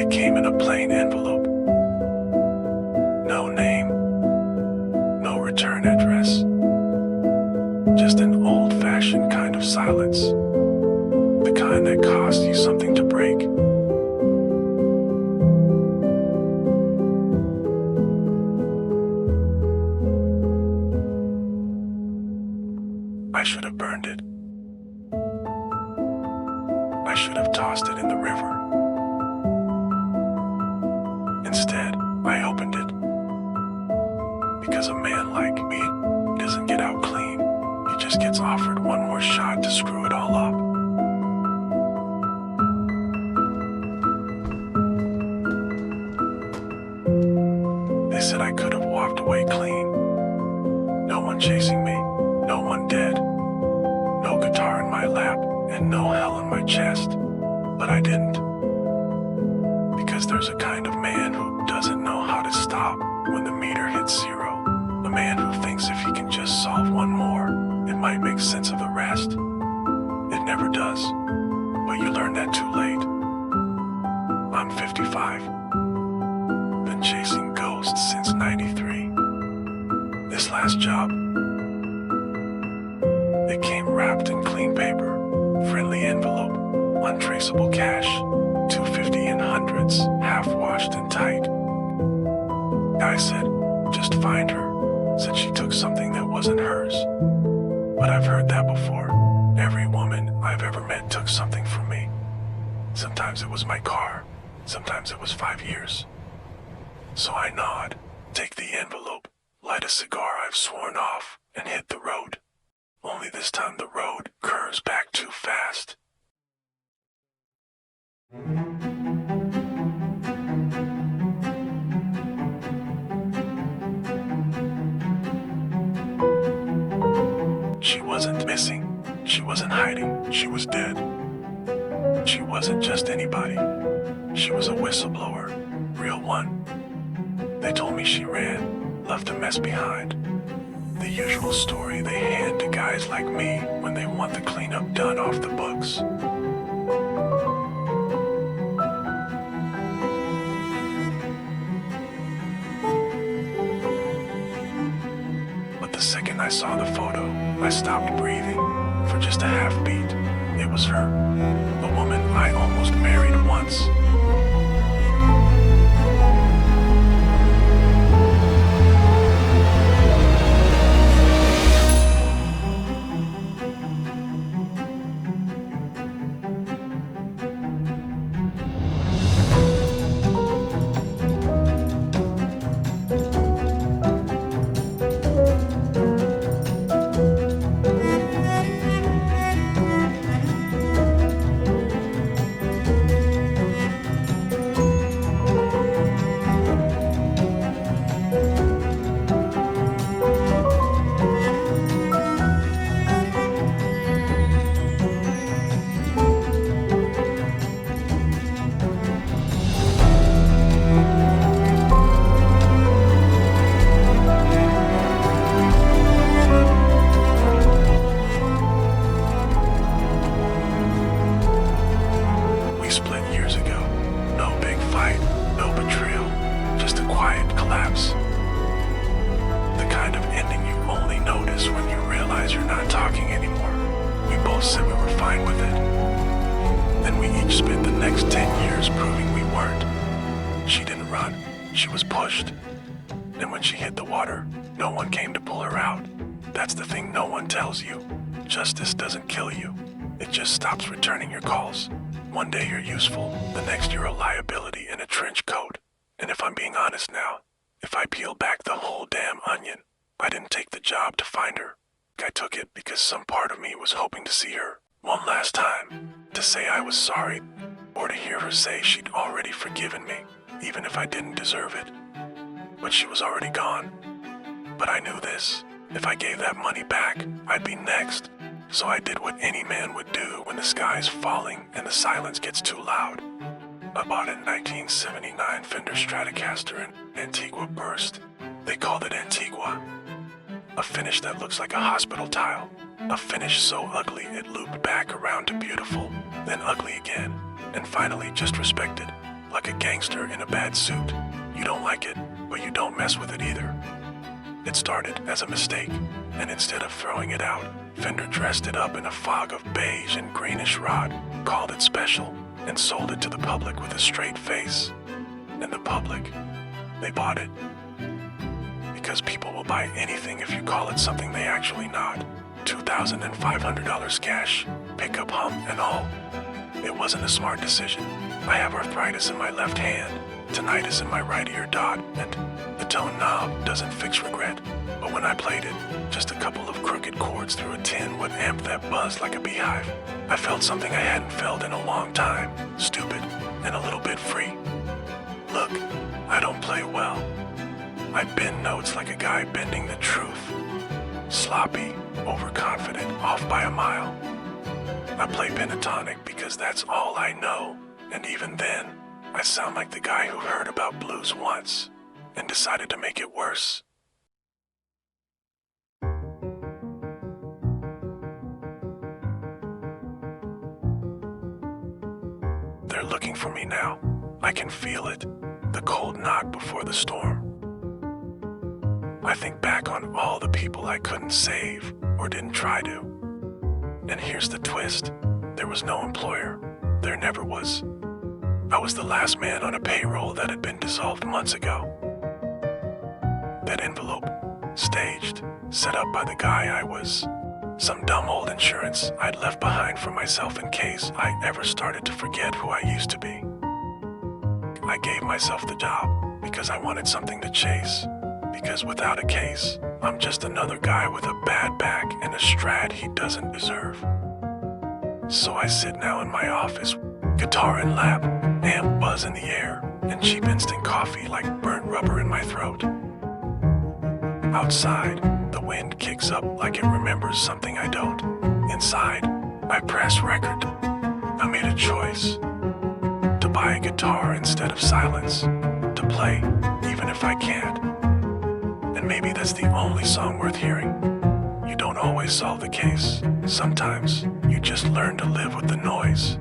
It came in a plain envelope. No name, no return address. Just an old-fashioned kind of silence. The kind that costs you something to break. I should have burned it. I should have tossed it in the river. Instead, I opened it. Because a man like me doesn't get out clean. He just gets offered one more shot to screw it all up. They said I could have walked away clean. No one chasing me, no one dead. No guitar in my lap, and no hell in my chest. But I didn't. Because there's a kind of man who doesn't know how to stop when the meter hits zero. A man who thinks if he can just solve one more, it might make sense of the rest. It never does. But you learn that too late. I'm 55. Been chasing ghosts since '93. This last job, it came wrapped in clean paper, friendly envelope, untraceable cash, $250 in hundreds, half washed and tight. Guy said, just find her. Said she took something that wasn't hers. But I've heard that before. Every woman I've ever met took something from me. Sometimes it was my car. Sometimes it was 5 years. So I nod, take the envelope, light a cigar I've sworn off, and hit the road. Only this time the road curves back too fast. She wasn't missing. She wasn't hiding. She was dead. She wasn't just anybody. She was a whistleblower. Real one. They told me she ran, left a mess behind. The usual story they hand to guys like me when they want the cleanup done off the books. But the second I saw the photo, I stopped breathing for just a half beat. It was her, a woman I almost married once. She was pushed, and when she hit the water, no one came to pull her out. That's the thing no one tells you. Justice doesn't kill you. It just stops returning your calls. One day you're useful, the next you're a liability in a trench coat. And if I'm being honest now, if I peel back the whole damn onion, I didn't take the job to find her. I took it because some part of me was hoping to see her one last time, to say I was sorry, or to hear her say she'd already forgiven me, even if I didn't deserve it. But she was already gone. But I knew this. If I gave that money back, I'd be next. So I did what any man would do when the sky's falling and the silence gets too loud. I bought a 1979 Fender Stratocaster in Antigua Burst. They called it Antigua. A finish that looks like a hospital tile. A finish so ugly it looped back around to beautiful, then ugly again, and finally just respected. like a gangster in a bad suit. You don't like it, but you don't mess with it either. It started as a mistake, and instead of throwing it out, Fender dressed it up in a fog of beige and greenish rod, called it special, and sold it to the public with a straight face. And the public, they bought it. Because people will buy anything if you call it something they actually not. $2,500 cash, pickup hum and all. It wasn't a smart decision. I have arthritis in my left hand, tinnitus in my right ear dot, and the tone knob doesn't fix regret. But when I played it, just a couple of crooked chords through a tin would amp that buzz like a beehive. I felt something I hadn't felt in a long time, stupid and a little bit free. Look, I don't play well. I bend notes like a guy bending the truth. Sloppy, overconfident, off by a mile. I play pentatonic because that's all I know, and even then, I sound like the guy who heard about blues once and decided to make it worse. They're looking for me now. I can feel it, the cold knock before the storm. I think back on all the people I couldn't save or didn't try to. And here's the twist. There was no employer. There never was. I was the last man on a payroll that had been dissolved months ago. That envelope, staged, set up by the guy I was. Some dumb old insurance I'd left behind for myself in case I ever started to forget who I used to be. I gave myself the job because I wanted something to chase. Because without a case, I'm just another guy with a bad back and a strat he doesn't deserve. So I sit now in my office, guitar in lap, amp buzz in the air, and cheap instant coffee like burnt rubber in my throat. Outside, the wind kicks up like it remembers something I don't. Inside, I press record. I made a choice. To buy a guitar instead of silence. To play, even if I can't. And maybe that's the only song worth hearing. You don't always solve the case. Sometimes you just learn to live with the noise.